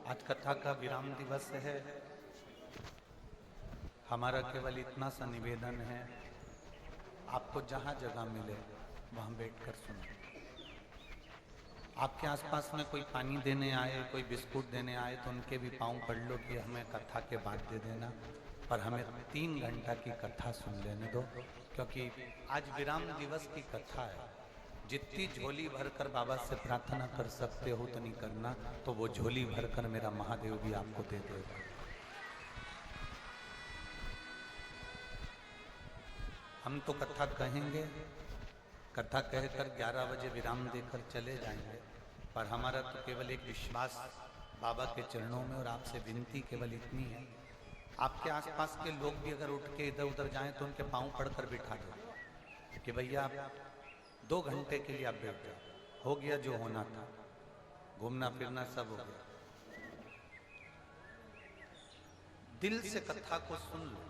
आज कथा का विराम दिवस है। हमारा केवल इतना सा निवेदन है, आपको जहाँ जगह मिले वहाँ बैठकर सुनो। आपके आसपास में कोई पानी देने आए, कोई बिस्कुट देने आए तो उनके भी पाँव पड़ लो कि हमें कथा के बाद दे देना, पर हमें 3 घंटा की कथा सुन लेने दो, क्योंकि आज विराम दिवस की कथा है। जितनी झोली भरकर बाबा से प्रार्थना कर सकते हो तो नहीं करना, तो वो झोली भरकर मेरा महादेव भी आपको दे देगा। हम तो कथा कहेंगे, कथा कहकर 11 बजे विराम देकर चले जाएंगे, पर हमारा तो केवल एक विश्वास बाबा के चरणों में और आपसे विनती केवल इतनी है, आपके आसपास के लोग भी अगर उठ के इधर उधर जाएं तो उनके पांव पड़कर बिठा दो कि भैया आप 2 घंटे के लिए आप बैठ जाओ, हो गया जो होना था, घूमना फिरना सब हो गया। दिल से कथा को सुन लो।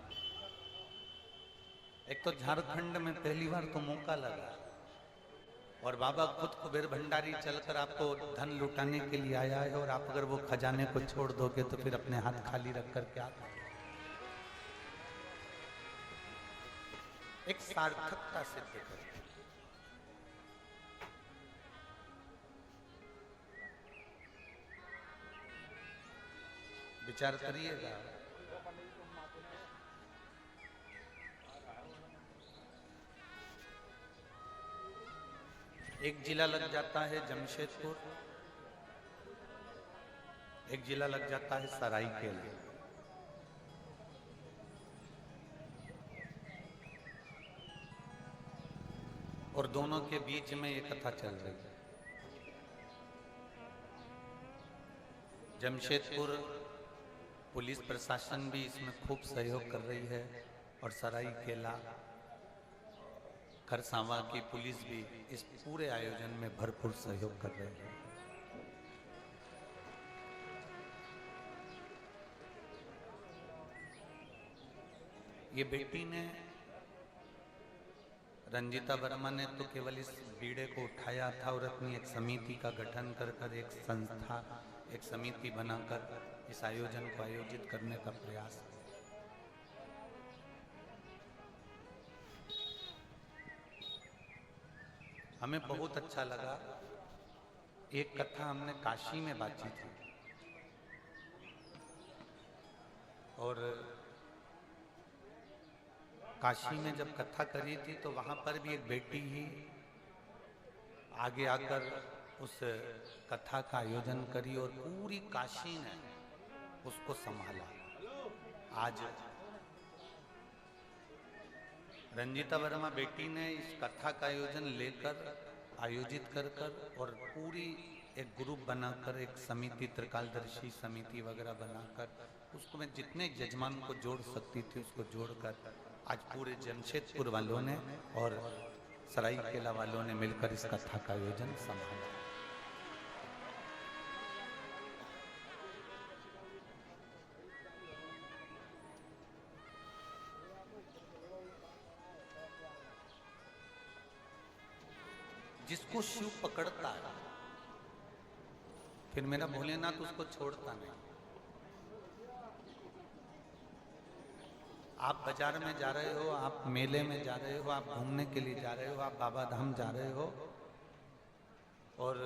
एक तो झारखंड में पहली बार तो मौका लगा और बाबा खुद कुबेर भंडारी चलकर आपको धन लुटाने के लिए आया है, और आप अगर वो खजाने को छोड़ दोगे तो फिर अपने हाथ खाली रखकर क्या एक सार्थकता सिद्ध कर। विचार करिएगा। एक जिला लग जाता है जमशेदपुर, एक जिला लग जाता है सरायकेला। और दोनों के बीच में ये कथा चल रही है। जमशेदपुर पुलिस प्रशासन भी इसमें खूब सहयोग कर रही है, और सरायकेला खरसावां की पुलिस भी इस पूरे आयोजन में भरपूर सहयोग कर रही है। ये बेटी ने, रंजीता वर्मा ने तो केवल इस बीड़े को उठाया था और अपनी एक समिति का गठन कर एक संस्था, एक समिति बनाकर इस आयोजन को आयोजित करने का प्रयास किया। हमें बहुत अच्छा लगा। एक कथा हमने काशी में बांची थी, और काशी में जब कथा करी थी तो वहां पर भी एक बेटी ही आगे आकर उस कथा का आयोजन करी और पूरी काशी ने उसको संभाला। आज रंजीता वर्मा बेटी ने इस कथा का आयोजन लेकर आयोजित कर और पूरी एक ग्रुप बनाकर, एक समिति, त्रिकालदर्शी समिति वगैरह बनाकर, उसको मैं जितने जजमान को जोड़ सकती थी उसको जोड़कर आज पूरे जमशेदपुर वालों ने और सरायकेला वालों ने मिलकर इस कथा का आयोजन संभाला। जिसको शिव पकड़ता है फिर मेरा भोलेनाथ उसको छोड़ता नहीं। आप बाजार में जा रहे हो, आप मेले में जा रहे हो, आप घूमने के लिए जा रहे हो, आप बाबा धाम जा रहे हो, और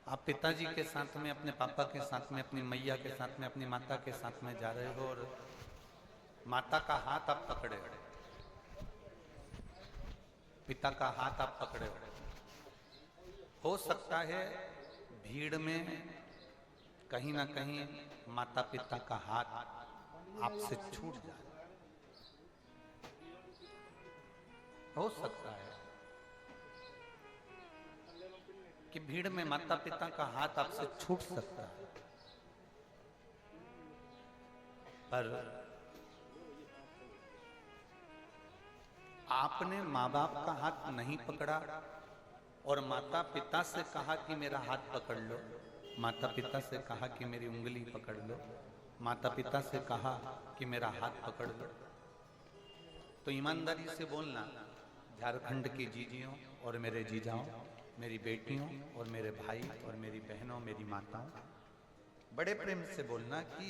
आप पिताजी के साथ में, अपने पापा के साथ में, अपनी मैया के साथ में, अपनी माता के साथ में जा रहे हो, और माता का हाथ आप पकड़े, पिता का हाथ आप पकड़े हो सकता है भीड़ में कहीं ना कहीं माता पिता का हाथ आपसे छूट जाए, हो सकता है कि भीड़ में माता पिता का हाथ आपसे छूट सकता है, पर आपने माँ बाप का हाथ नहीं पकड़ा और माता पिता से कहा कि मेरा हाथ पकड़ लो, माता पिता से कहा कि मेरी उंगली पकड़ लो, माता पिता से कहा कि मेरा हाथ पकड़ लो, तो ईमानदारी से बोलना, झारखंड की जीजियों और मेरे जीजाओं, मेरी बेटियों और मेरे भाई और मेरी बहनों, मेरी माताओं, बड़े प्रेम से बोलना कि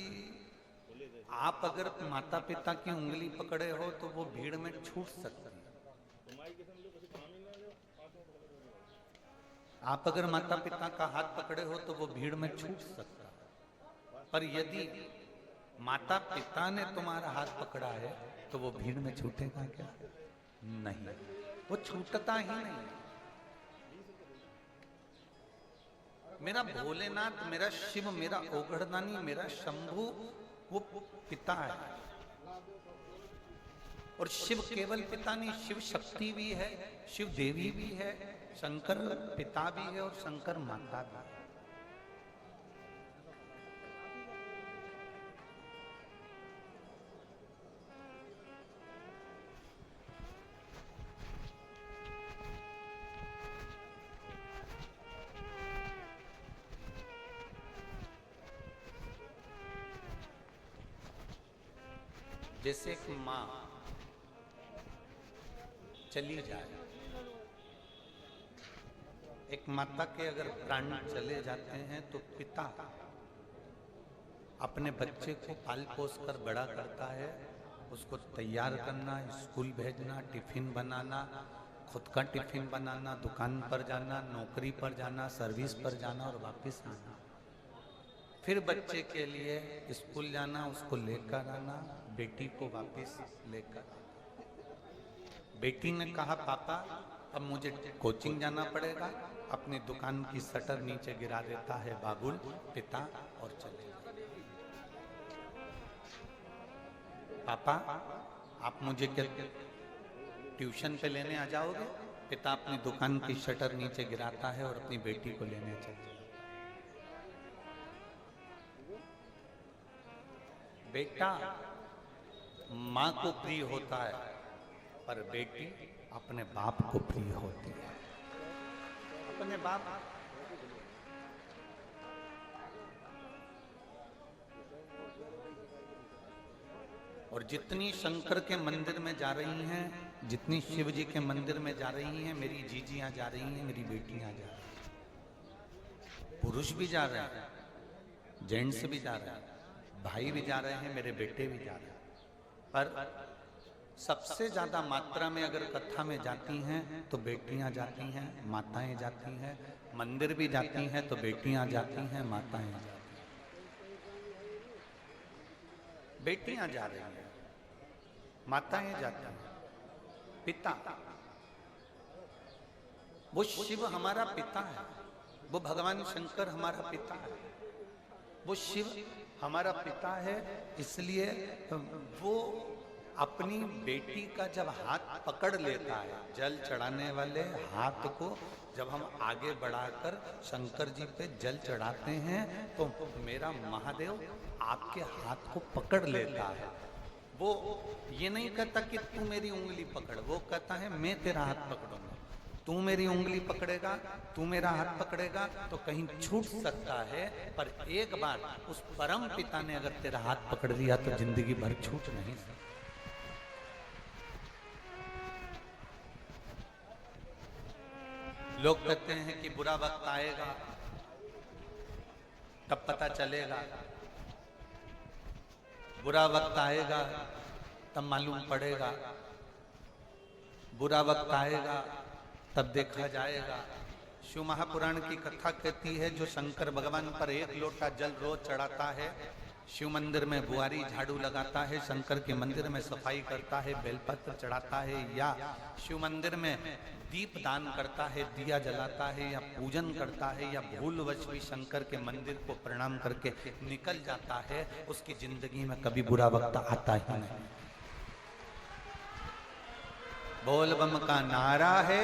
आप अगर माता पिता की उंगली पकड़े हो तो वो भीड़ में छूट सकती है। आप अगर माता पिता का हाथ पकड़े हो तो वो भीड़ में छूट सकता है, पर यदि माता पिता ने तुम्हारा हाथ पकड़ा है तो वो भीड़ में छूटेगा क्या? नहीं, वो छूटता ही नहीं। मेरा भोलेनाथ, मेरा शिव, मेरा ओघड़दानी, मेरा शंभु वो पिता है। और शिव केवल पिता नहीं, शिव शक्ति भी है, शिव देवी भी है, शंकर पिता भी है और शंकर माता भी है। जैसे एक माँ चली जाए, एक माता के अगर प्राण चले जाते हैं तो पिता अपने बच्चे को पाल पोस कर बड़ा करता है, उसको तैयार करना, स्कूल भेजना, टिफिन बनाना, खुद का टिफिन बनाना, दुकान पर जाना, नौकरी पर जाना, सर्विस पर जाना और वापस आना, फिर बच्चे के लिए स्कूल जाना, उसको लेकर आना, बेटी को वापस लेकर। बेटी ने कहा पापा अब मुझे कोचिंग जाना पड़ेगा, अपनी दुकान की शटर नीचे गिरा देता है बाबुल पिता और चले गए। पापा आप मुझे क्या ट्यूशन पे लेने आ जाओगे? पिता अपनी दुकान की शटर नीचे गिराता है और अपनी बेटी को लेने चले जाता है। बेटा माँ को प्रिय होता है, पर बेटी अपने बाप को प्रिय होती है। अपने बाप, और जितनी शंकर के मंदिर में जा रही हैं, जितनी शिव जी के मंदिर में जा रही हैं, मेरी जीजियां जा रही हैं, मेरी बेटियां जा रही हैं, पुरुष भी जा रहे हैं, जेंट्स भी जा रहे हैं, भाई भी जा रहे हैं, मेरे बेटे भी जा रहे हैं। पर सबसे ज्यादा मात्रा में अगर कथा में जाती हैं तो बेटियां जाती हैं, माताएं जाती हैं, मंदिर भी जाती हैं तो बेटियां जाती हैं, माताएं जाती हैं। बेटियां जा रही हैं, माताएं जाती हैं। पिता, वो शिव हमारा पिता है, वो भगवान शंकर हमारा पिता है, वो शिव हमारा पिता है। इसलिए वो अपनी बेटी का जब हाथ पकड़ लेता है, जल चढ़ाने वाले हाथ को जब हम आगे बढ़ाकर शंकर जी पे जल चढ़ाते हैं तो मेरा महादेव आपके हाथ को पकड़ लेता है। वो ये नहीं कहता कि तू मेरी उंगली पकड़, वो कहता है मैं तेरा हाथ पकड़ूंगा। तू मेरी उंगली पकड़ेगा, तू मेरा हाथ पकड़ेगा तो कहीं छूट सकता है, पर एक बार उस परम पिता ने अगर तेरा हाथ पकड़ लिया तो जिंदगी भर छूट नहीं सकता। लोग कहते हैं कि बुरा वक्त आएगा तब पता चलेगा, बुरा वक्त आएगा तब मालूम पड़ेगा, बुरा वक्त आएगा तब देखा जाएगा। शिव महापुराण की कथा कहती है जो शंकर भगवान पर एक लोटा जल रोज चढ़ाता है, शिव मंदिर में बुआरी झाड़ू लगाता है, शंकर के मंदिर में सफाई करता है, बेलपत्र चढ़ाता है, या शिव मंदिर में दीप दान करता है, दिया जलाता है, या पूजन करता है, या भूलवश भी शंकर के मंदिर को प्रणाम करके निकल जाता है, उसकी जिंदगी में कभी बुरा वक्त आता ही नहीं। बोल बम का नारा है।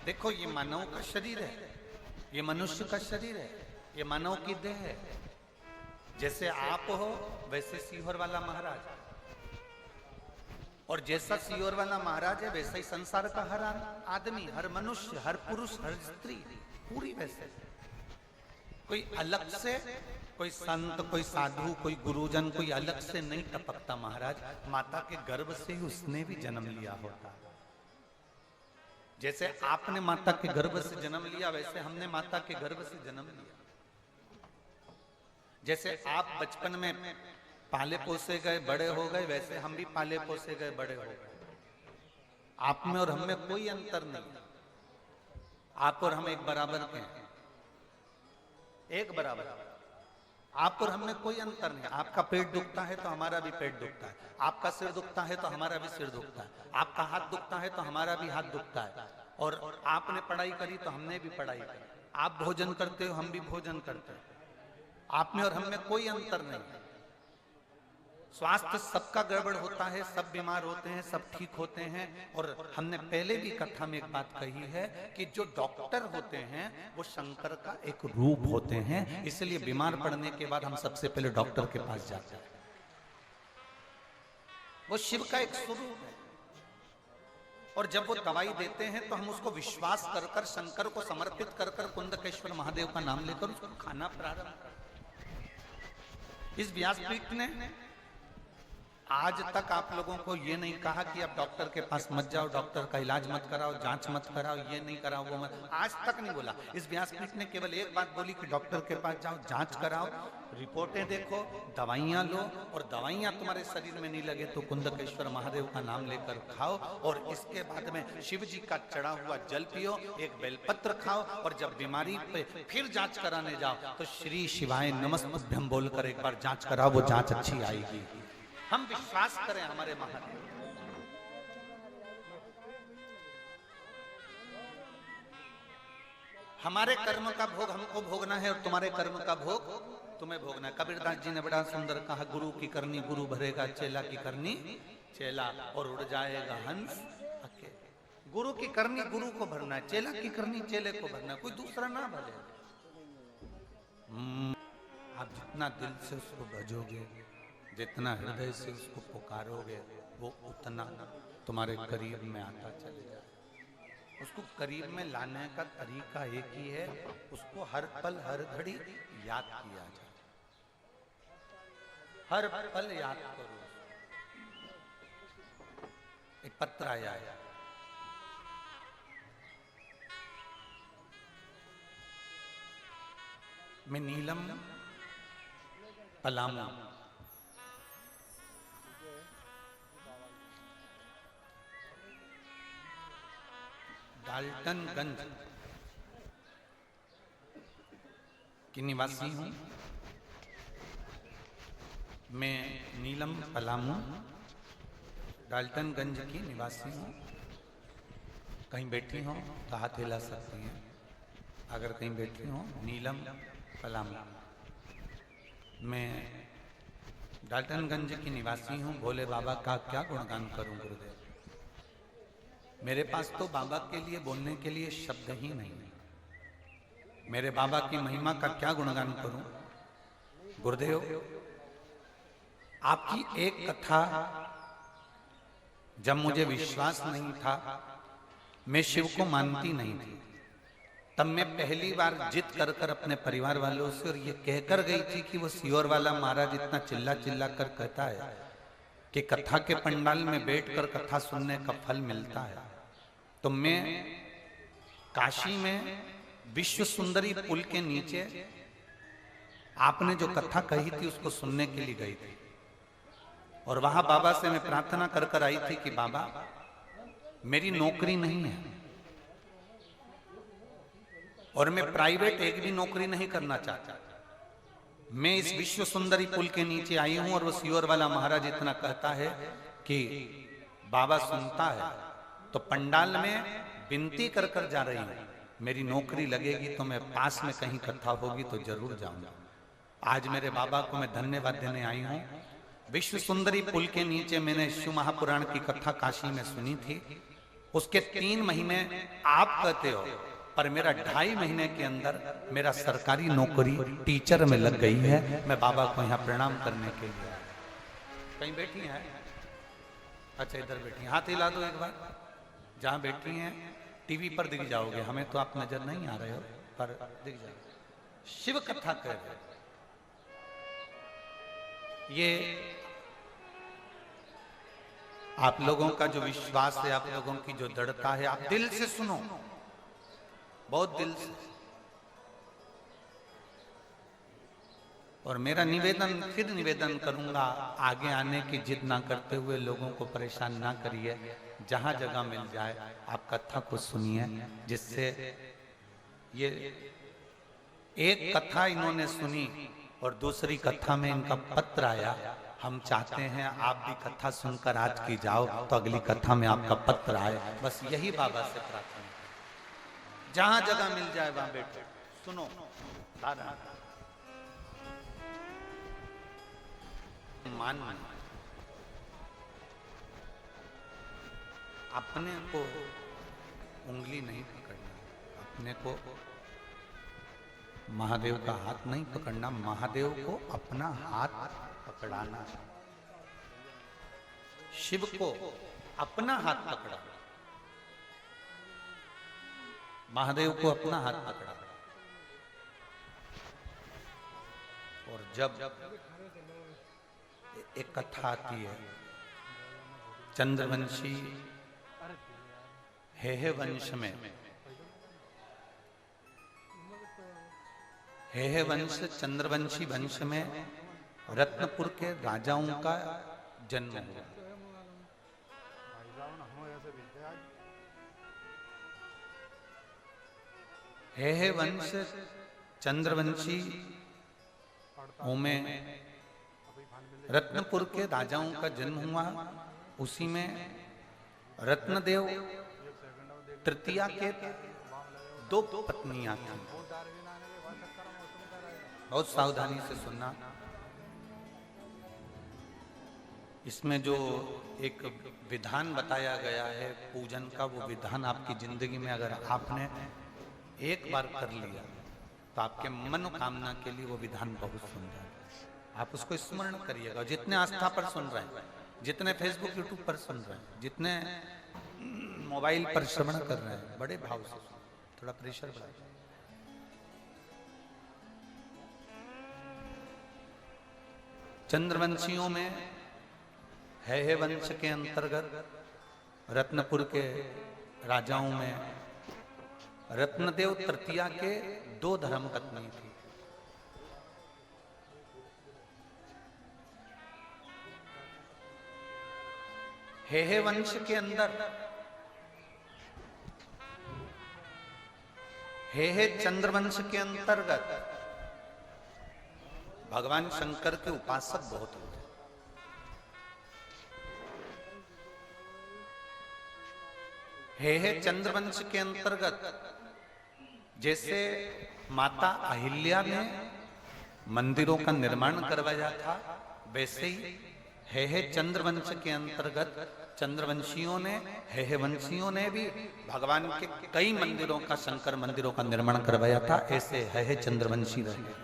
देखो ये मानव का शरीर है, ये मनुष्य का शरीर है, ये मानव की देह है। जैसे आप हो वैसे सीहोर वाला महाराज, और जैसा सीहोर वाला महाराज है वैसा ही संसार का हर आदमी, हर मनुष्य, हर पुरुष, हर स्त्री, पूरी वैसे। कोई अलग से, कोई संत, कोई साधु, कोई गुरुजन, कोई अलग से नहीं टपकता महाराज। माता के गर्भ से ही उसने भी जन्म लिया होता। जैसे आपने माता के गर्भ से जन्म लिया, वैसे हमने माता के गर्भ से जन्म लिया। जैसे आप बचपन में पाले पोसे गए, बड़े हो गए, वैसे हम भी पाले पोसे गए, बड़े हो गए। आप में और हम में कोई अंतर नहीं। आप और हम एक बराबर के हैं, एक बराबर। आप और हम में कोई अंतर नहीं। आपका पेट दुखता है तो हमारा भी पेट दुखता है, आपका सिर दुखता है तो हमारा भी सिर दुखता है, आपका हाथ दुखता है तो हमारा भी हाथ दुखता है। और आपने पढ़ाई करी तो हमने भी पढ़ाई करी। आप भोजन करते हो, हम भी भोजन करते हैं। आप में और हम में कोई अंतर नहीं। स्वास्थ्य सबका गड़बड़ होता है, सब बीमार होते हैं, सब ठीक होते हैं। और हमने पहले भी कथा में एक बात कही है कि जो डॉक्टर होते हैं वो शंकर का एक रूप होते हैं। इसलिए बीमार पड़ने के बाद हम सबसे पहले डॉक्टर के पास जाते हैं। वो शिव का एक स्वरूप है। और जब वो दवाई देते हैं तो हम उसको विश्वास कर कर, शंकर को समर्पित कर कर, कुंदकेश्वर महादेव का नाम लेकर उसको खाना प्रारंभ कर। इस व्यासपीठ ने आज तक आप लोगों को ये नहीं कहा कि आप डॉक्टर के पास मत जाओ, डॉक्टर का इलाज मत कराओ, जांच मत कराओ, ये नहीं कराओ, वो मत, आज तक नहीं बोला। इस व्यासपीठ ने केवल एक बात बोली कि डॉक्टर के पास जाओ, जांच कराओ, रिपोर्टें देखो, दवाइयां लो, और दवाइयां तुम्हारे शरीर में नहीं लगे तो कुंदकेश्वर महादेव का नाम लेकर खाओ। और इसके बाद में शिव जी का चढ़ा हुआ जल पियो, एक बेलपत्र खाओ, और जब बीमारी पे फिर जांच कराने जाओ तो श्री शिवाय नमस्तुभ्यं बोलकर एक बार जांच कराओ, वो जांच अच्छी आएगी। हम विश्वास करें हमारे महादेव। हमारे कर्म का भोग हमको भोगना है और तुम्हारे कर्म का भोग तुम्हें भोगना है। कबीरदास जी ने बड़ा सुंदर कहा, गुरु की करनी गुरु भरेगा, चेला की करनी चेला, और उड़ जाएगा हंस अकेले। गुरु की करनी गुरु को भरना है, चेला की करनी चेले को भरना है, कोई दूसरा ना भरे। आप जितना दिल से उसको भजोगे, जितना हृदय से उसको पुकारोगे, वो उतना तुम्हारे करीब में आता चले जाए। उसको करीब में लाने का तरीका एक ही है, उसको हर पल हर घड़ी याद किया जाए। हर पल याद करो। एक पत्र आया है, मैं नीलम पलामू डाल्टनगंज की निवासी हूं। मैं नीलम पलामू डाल्टनगंज की निवासी हूं। कहीं बैठी हो तो हाथ हिला सकती हैं अगर कहीं बैठी हो। नीलम पलामू, मैं डाल्टनगंज की निवासी हूं। भोले बाबा का क्या गुणगान करूं गुरुदेव। मेरे पास तो बाबा के लिए बोलने के लिए शब्द ही नहीं। मेरे बाबा की महिमा का क्या गुणगान करूं गुरुदेव। आपकी एक कथा जब मुझे विश्वास नहीं था, मैं शिव को मानती नहीं थी, तब मैं पहली बार जिद कर कर अपने परिवार वालों से और ये कहकर गई थी कि वो सियोर वाला महाराज इतना चिल्ला चिल्ला कर कहता है कि कथा के पंडाल में बैठकर कथा सुनने का फल मिलता है, तो मैं काशी में विश्व सुंदरी पुल के नीचे आपने जो कथा कही थी उसको सुनने के लिए गई थी। और वहां बाबा से मैं प्रार्थना कर कर आई थी कि बाबा मेरी नौकरी नहीं है और मैं प्राइवेट एक भी नौकरी नहीं करना चाहता। मैं इस विश्व सुंदरी पुल के नीचे आई हूं और वो सियोर वाला महाराज इतना कहता है कि बाबा सुनता है, तो पंडाल में विनती कर कर जा रही हूं। मेरी नौकरी लगेगी तो मैं पास में कहीं कथा होगी तो जरूर जाऊंगा। आज मेरे बाबा को मैं धन्यवाद देने आई हूं। विश्व सुंदरी पुल के नीचे मैंने शिव महापुराण की कथा काशी में सुनी थी। उसके 3 महीने आप कहते हो, पर मेरा 2.5 महीने के अंदर मेरा सरकारी नौकरी टीचर में लग गई है। मैं बाबा को यहाँ प्रणाम करने के लिए। कहीं बैठी हैं? अच्छा इधर बैठी, हाथ हिला दो एक बार। जहां बैठी हैं टीवी पर दिख जाओगे, हमें तो आप नजर नहीं आ रहे हो पर दिख जाओगे। शिव कथा कर रहे, ये आप लोगों का जो विश्वास है, आप लोगों की जो दृढ़ता है, आप दिल से सुनो, बहुत दिल से। और मेरा निवेदन, फिर निवेदन करूंगा, आगे आने की जिद ना करते हुए लोगों को परेशान ना करिए। जहां जगह मिल जाए आप कथा को सुनिए, जिससे ये एक कथा इन्होंने सुनी और दूसरी कथा में इनका पत्र आया। हम चाहते हैं आप भी कथा सुनकर आज की जाओ तो अगली कथा में आपका पत्र आए। बस यही बाबा से प्रार्थना, जहां जगह मिल जाए वहां बैठो, सुनो। मान अपने को उंगली नहीं पकड़ना, अपने को महादेव का हाथ नहीं पकड़ना, महादेव को अपना हाथ पकड़ाना। शिव को अपना हाथ पकड़ा, महादेव को अपना हाथ पकड़ा। और जब एक कथा आती है, चंद्रवंशी हेहे वंश में, हेहे वंश चंद्रवंशी वंश में रत्नपुर के राजाओं का जन्म हुआ। हेहे वंश चंद्रवंशी में रत्नपुर के राजाओं का जन्म हुआ। उसी में रत्नदेव तृतीया के 2 पत्नियां थीं। बहुत सावधानी से सुनना। इसमें जो एक विधान बताया गया है पूजन का, वो विधान आपकी जिंदगी में अगर आपने एक बार कर लिया तो आपके मनोकामना के लिए वो विधान बहुत सुंदर है। आप उसको स्मरण करिएगा। जितने आस्था पर सुन रहे हैं, जितने फेसबुक यूट्यूब पर सुन रहे हैं, जितने मोबाइल पर श्रवण कर रहे हैं, बड़े भाव से, थोड़ा प्रेशर बढ़ाइए। चंद्रवंशियों में हेहे वंश के अंतर्गत रत्नपुर के राजाओं में रत्नदेव तृतीया के 2 धर्मपत्नी थी। हेहे वंश के अंदर हेहे चंद्रवंश के अंतर्गत भगवान शंकर के उपासक बहुत होते। हेहे चंद्रवंश के अंतर्गत जैसे माता अहिल्या ने मंदिरों का निर्माण करवाया था, वैसे ही हेहे चंद्रवंश के अंतर्गत चंद्रवंशियों ने, हेहे वंशियों ने भी भगवान के कई मंदिरों का, शंकर मंदिरों का निर्माण करवाया था। ऐसे हेहे चंद्रवंशी रहे।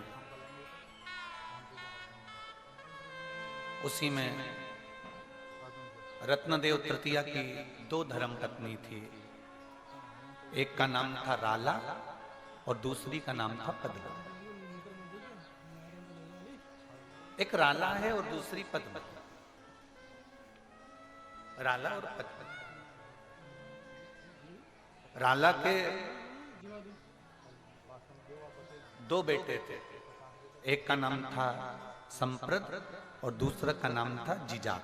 उसी में रत्नदेव तृतीया की 2 धर्मपत्नी थी। एक का नाम था राला और दूसरी का नाम था पद्मा। एक राला है और दूसरी पद्मा। राला और पद्मा। राला के 2 बेटे थे। एक का नाम था संप्रद और दूसरा का नाम था जीजा।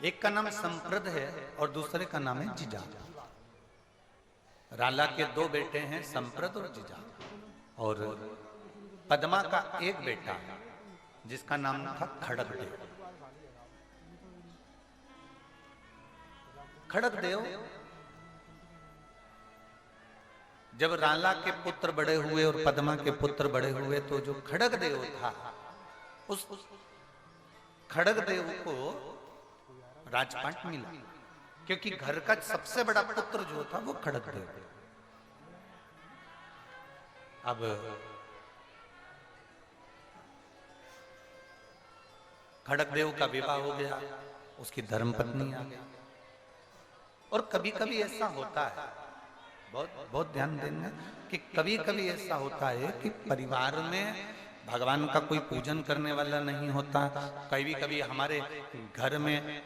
एक का नाम संप्रद है और दूसरे का नाम है जीजा। राला के 2 बेटे हैं, संप्रद और जीजा। और पद्मा का एक बेटा है जिसका नाम था खड़गदेव। खड़गदेव जब राला के पुत्र बड़े हुए और पद्मा के पुत्र बड़े हुए, तो जो खड़गदेव था, उस खड़गदेव को राजपाट मिला, क्योंकि घर का सबसे बड़ा पुत्र जो था वो खड़गदेव। अब खड़गदेव का विवाह हो गया, उसकी धर्मपत्नी आ गई। और कभी कभी ऐसा होता है, बहुत बहुत ध्यान देना, कि कभी कभी ऐसा होता है कि परिवार में भगवान का कोई पूजन करने वाला नहीं होता। कभी कभी हमारे घर में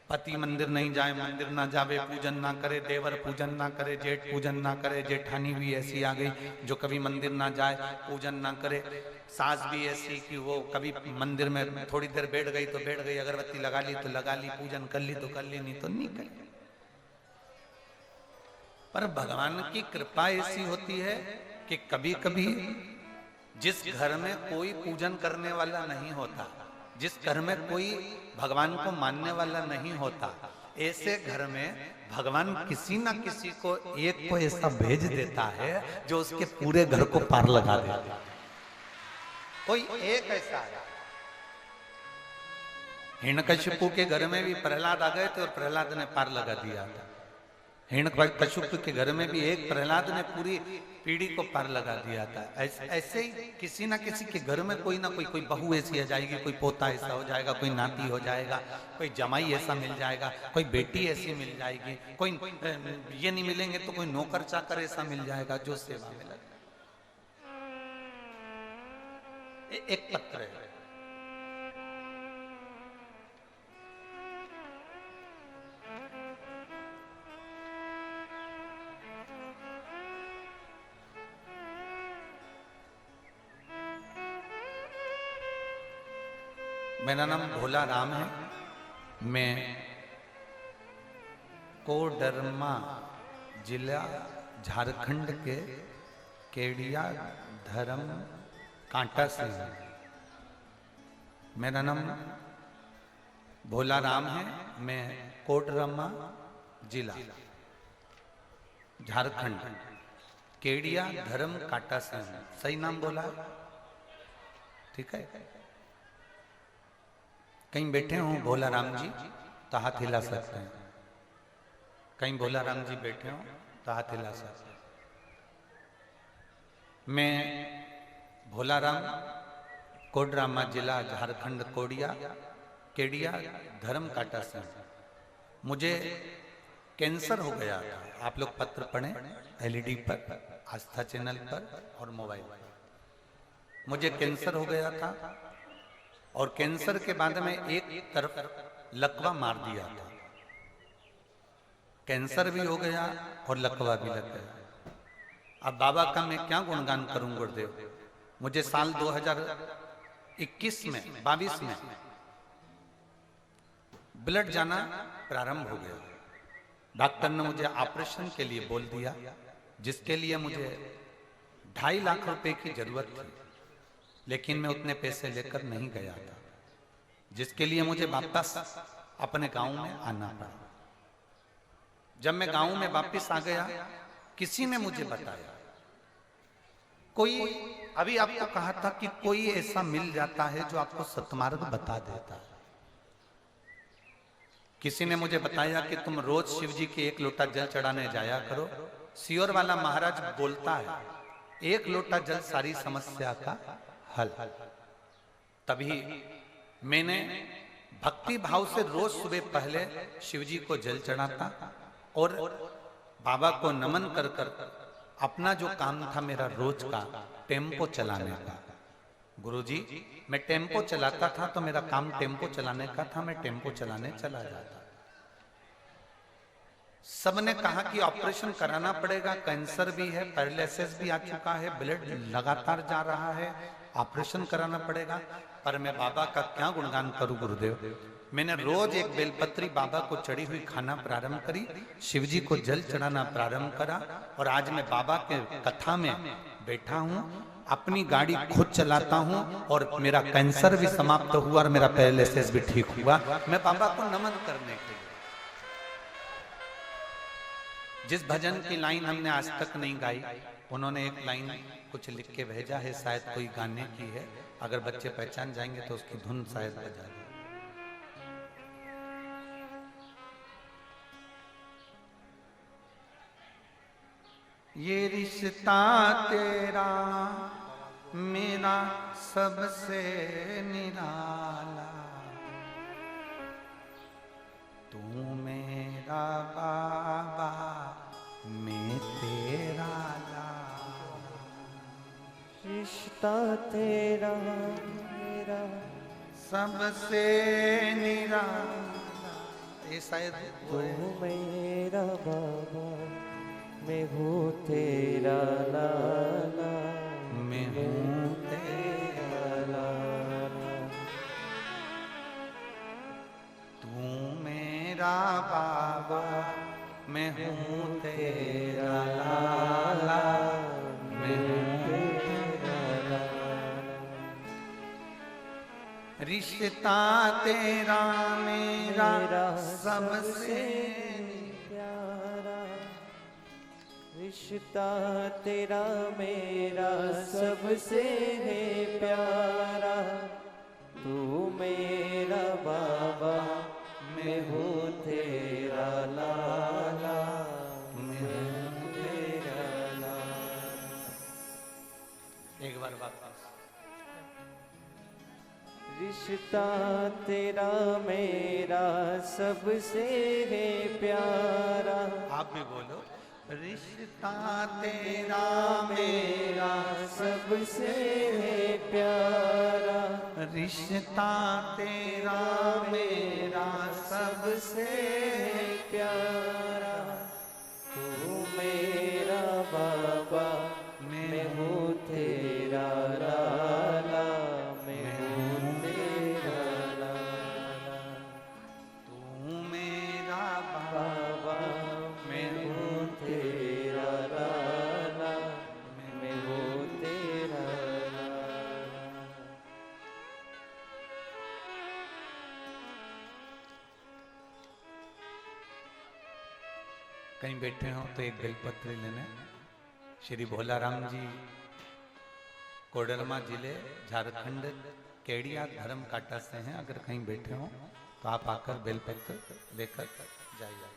पति मंदिर नहीं जाए, मंदिर ना जावे, पूजन ना करे, देवर पूजन ना करे, जेठ पूजन ना करे, जेठानी भी ऐसी आ गई जो कभी मंदिर ना जाए, पूजन ना करे। सास भी ऐसी कि वो कभी मंदिर में थोड़ी देर बैठ गई तो बैठ गई, अगरबत्ती लगा ली तो लगा ली, पूजन कर ली तो कर ली, नहीं तो नहीं कर ली। पर भगवान की कृपा ऐसी होती है कि कभी कभी जिस घर में कोई पूजन करने वाला नहीं होता, जिस घर में कोई भगवान को मानने वाला नहीं होता, ऐसे घर में भगवान किसी ना किसी को एक को ऐसा भेज देता है जो उसके पूरे घर को पार लगा देता है। कोई एक ऐसा है। हिरण्यकशिपु के घर में भी प्रहलाद आ गए थे और प्रहलाद ने पार लगा दिया था। हिरण्यकशिपु के घर में भी एक प्रहलाद ने पूरी पीढ़ी को पार लगा दिया था। ऐसे ही किसी ना किसी के घर में कोई ना कोई बहू ऐसी आ जाएगी, कोई पोता ऐसा हो जाएगा, कोई नाती हो जाएगा, कोई जमाई ऐसा मिल जाएगा, कोई बेटी ऐसी मिल जाएगी, कोई ये नहीं मिलेंगे तो कोई नौकर चाकर ऐसा मिल जाएगा जो सेवा में लगे। एक पत्र है, मेरा नाम भोला राम है। मैं कोडरमा जिला झारखंड के केडिया धर्म कांटा से हूँ। मेरा नाम भोला राम है। मैं कोडरमा जिला झारखंड केडिया धर्म कांटा से हूँ। सही नाम बोला? ठीक है। कहीं बैठे हों भोला राम जी तो हाथ हिला सकते हैं। कहीं भोला राम जी बैठे हों तो हाथ हिला सकते हैं। मैं भोला राम, कोडरमा जिला झारखंड, केडिया धर्म कांटा से। मुझे कैंसर हो गया था। आप लोग पत्र पढ़ें एलईडी पर, आस्था चैनल पर और मोबाइल पर। मुझे कैंसर हो गया था और कैंसर के बाद में एक तरफ लकवा मार दिया था। कैंसर भी हो गया और लकवा भी लग गया। अब बाबा का मैं क्या गुणगान करूं गुरुदेव। मुझे साल 2021 में 22 में ब्लड जाना प्रारंभ हो गया। डॉक्टर ने मुझे ऑपरेशन के लिए बोल दिया, जिसके लिए मुझे 2.5 लाख रुपए की जरूरत थी, लेकिन मैं उतने पैसे लेकर नहीं गया था, जिसके लिए मुझे वापस अपने गांव में आना पड़ा। जब मैं गांव में वापस आ गया, किसी ने मुझे बताया, कोई अभी आपको कहा था कि कोई ऐसा मिल जाता है जो आपको सतमार्ग बता देता है। किसी ने मुझे बताया कि तुम रोज शिव जी के 1 लोटा जल चढ़ाने जाया करो। सियोर वाला महाराज बोलता है 1 लोटा जल सारी समस्या का हल। तभी मैंने भक्ति भाव से रोज सुबह पहले शिव जी को जल चढ़ाता और बाबा को नमन कर कर अपना जो काम था मेरा रोज का टेम्पो चलाने का। गुरुजी, मैं टेम्पो चलाता था तो मेरा काम टेम्पो चलाने का था, मैं टेम्पो चलाने चला जाता। सबने कहा कि ऑपरेशन कराना पड़ेगा, कैंसर भी है, पैरालिसिस भी आ चुका है, ब्लड लगातार जा रहा है, ऑपरेशन कराना पड़ेगा। पर मैं बाबा का क्या गुणगान करूं गुरुदेव। मैंने रोज एक बेलपत्री बाबा को चढ़ी हुई खाना प्रारंभ करी, शिव जी को जल चढ़ाना प्रारंभ करा और आज मैं बाबा के कथा में बैठा हूं, अपनी गाड़ी खुद चलाता हूं और मेरा कैंसर भी समाप्त हुआ और मेरा पैरालिसिस भी ठीक हुआ। मैं बाबा को नमन करने के लिए। जिस भजन की लाइन हमने आज तक नहीं गाई, उन्होंने एक लाइन कुछ लिख के भेजा है, शायद कोई गाने की है। अगर बच्चे पहचान जाएंगे तो उसकी धुन शायद बजा दे। ये रिश्ता तेरा मेरा सबसे निराला, तू मेरा बाबा मैं तेरा लाला। रिश्ता तेरा मेरा सबसे निराला। ये शायद तू मेरा बाबा, मैं हूँ तेरा लाला, मैं हूँ तेरा लाला। तू मेरा बाबा, मैं हूँ तेरा लाला, मैं हूँ तेरा लाला। रिश्ता तेरा मेरा सबसे प्यारा, रिश्ता तेरा मेरा सबसे है प्यारा। तू मेरा बाबा, मैं हूँ तेरा लाला, मैं हूँ तेरा लाला। एक बार वापस। रिश्ता तेरा मेरा सबसे है प्यारा। आप भी बोलो। रिश्ता तेरा मेरा सबसे है प्यारा, रिश्ता तेरा मेरा सबसे है प्यारा। तू मेरा बाबा, मैं हूँ तेरा लाला, मैं हूँ तेरा लाला। तू मेरा बाबा, मैं हूँ तेरा लाला, मैं हूँ तेरा लाला। कहीं बैठे हो तो एक बेलपत्र लेने। श्री भोलाराम जी कोडरमा जिले झारखंड केडिया धर्म काटा से हैं। अगर कहीं बैठे हो तो आप आकर बेलपत्र लेकर जाइए।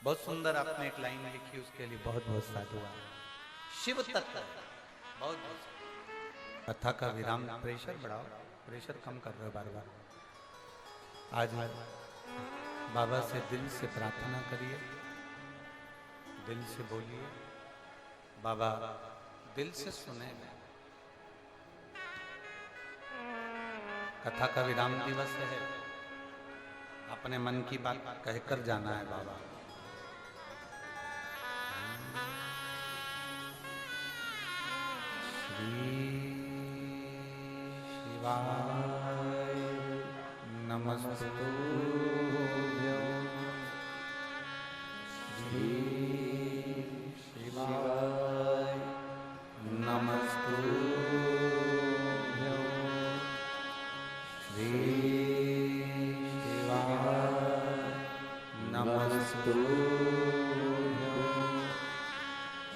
बहुत सुंदर आपने एक लाइन लिखी, उसके लिए बहुत बहुत साधुवाद। शिव तत्व बहुत बहुत। कथा का विराम। प्रेशर बढ़ाओ, प्रेशर कम कर रहे हो बार बार। आज बाबा से दिल से प्रार्थना करिए, दिल से बोलिए, बाबा दिल से सुनेंगे। कथा का विराम दिवस है, अपने मन की बात कहकर जाना है बाबा। श्री शिवाय नमस्तुभ्यं। श्री शिवाय नमस्तुभ्यं। श्री शिवाय नमस्तुभ्यं।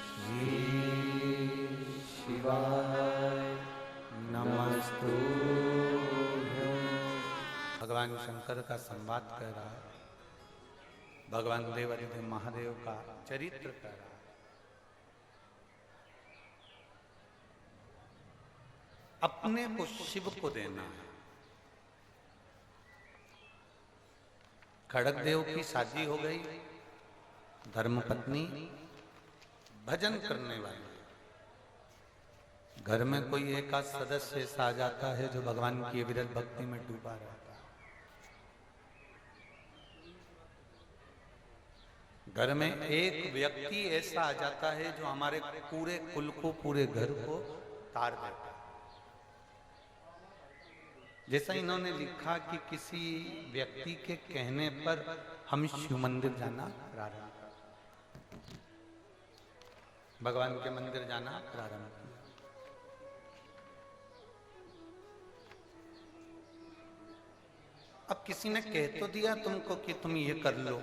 श्री शिवाय नमस्तुभ्यं। भगवान शंकर का संवाद कर रहा है, भगवान देवाधिदेव महादेव का चरित्र कर रहा है। अपने को शिव को देना है। खड़गदेव की शादी हो गई, धर्मपत्नी भजन करने वाली। घर में कोई एक आध सदस्य ऐसा आ जाता है जो भगवान की विरल भक्ति में डूबा रहता है। घर में एक व्यक्ति ऐसा आ जाता है जो हमारे पूरे कुल को, पूरे घर को तार देता है। जैसा इन्होंने लिखा कि किसी व्यक्ति के कहने पर हम शिव मंदिर जाना प्रारंभ किया, भगवान के मंदिर जाना प्रारंभ किया। अब किसी ने कह तो दिया तुमको कि तुम ये कर लो,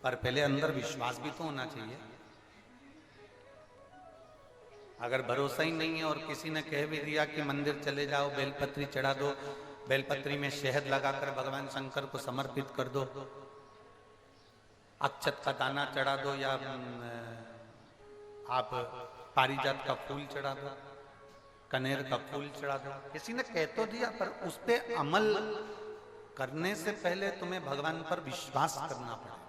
पर पहले अंदर विश्वास भी तो होना चाहिए। अगर भरोसा ही नहीं है और किसी ने कह भी दिया कि मंदिर चले जाओ, बेलपत्री चढ़ा दो, बेलपत्री में शहद लगाकर भगवान शंकर को समर्पित कर दो, अक्षत का दाना चढ़ा दो, या आप पारिजात का फूल चढ़ा दो, कनेर का फूल चढ़ा दो। किसी ने कह तो दिया, पर उस पर अमल करने से पहले तुम्हें भगवान पर विश्वास करना पड़ेगा,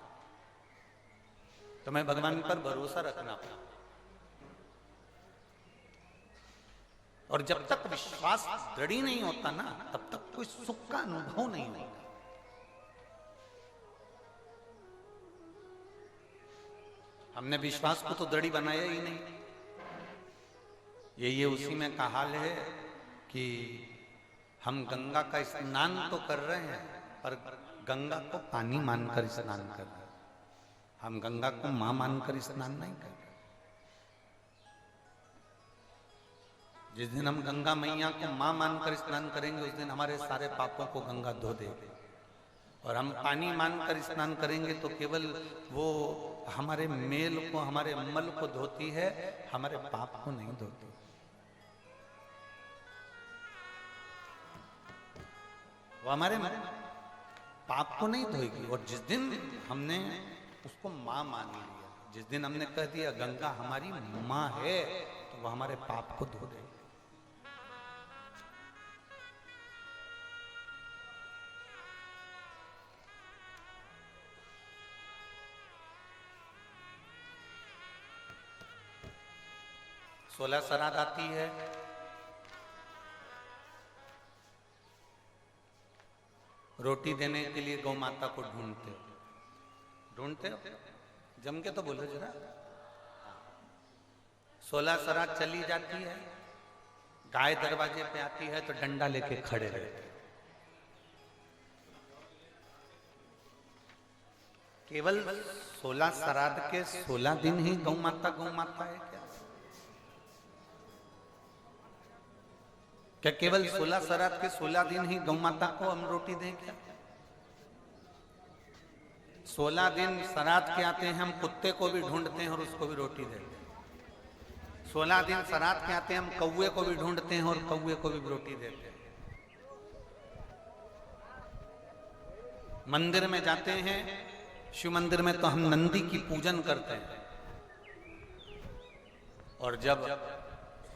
तुम्हें भगवान पर भरोसा रखना पड़ेगा। और जब तक विश्वास दृढ़ नहीं होता ना, तब तक कोई सुख का अनुभव नहीं होता। हमने विश्वास को तो दृढ़ बनाया ही नहीं। ये उसी में का हाल है कि हम गंगा का स्नान तो कर रहे हैं, पर गंगा को पानी मानकर स्नान कर रहे हैं। हम गंगा को मां मानकर स्नान नहीं कर रहे। जिस दिन हम गंगा मैया को मां मानकर स्नान करेंगे, उस दिन हमारे सारे पापों को गंगा धो देगी। और हम पानी मानकर स्नान करेंगे तो केवल वो हमारे मेल को, हमारे मल को धोती है, हमारे पाप को नहीं धोती। वो हमारे पाप को नहीं धोएगी। और जिस दिन हमने उसको मां मान लिया, जिस दिन हमने कह दिया गंगा हमारी मां है, तो वो हमारे पाप को धो देगी। सोलह श्राद्ध आती है, रोटी देने के लिए गौ माता को ढूंढते हो, जम के तो बोलो जरा। 16 श्राद्ध चली जाती है, गाय दरवाजे पे आती है तो डंडा लेके खड़े रहते। केवल 16 श्राद्ध के 16 दिन ही गौ माता है क्या केवल 16 श्राद्ध के 16 दिन ही गौ माता को हम रोटी दें क्या? 16 दिन श्राद्ध के आते हैं, हम कुत्ते को भी ढूंढते हैं और उसको भी रोटी देते हैं। 16 दिन श्राद्ध के आते हैं, हम कौवे को भी ढूंढते हैं और कौवे को भी रोटी देते हैं। मंदिर में जाते हैं, शिव मंदिर में तो हम नंदी की पूजन करते हैं। और जब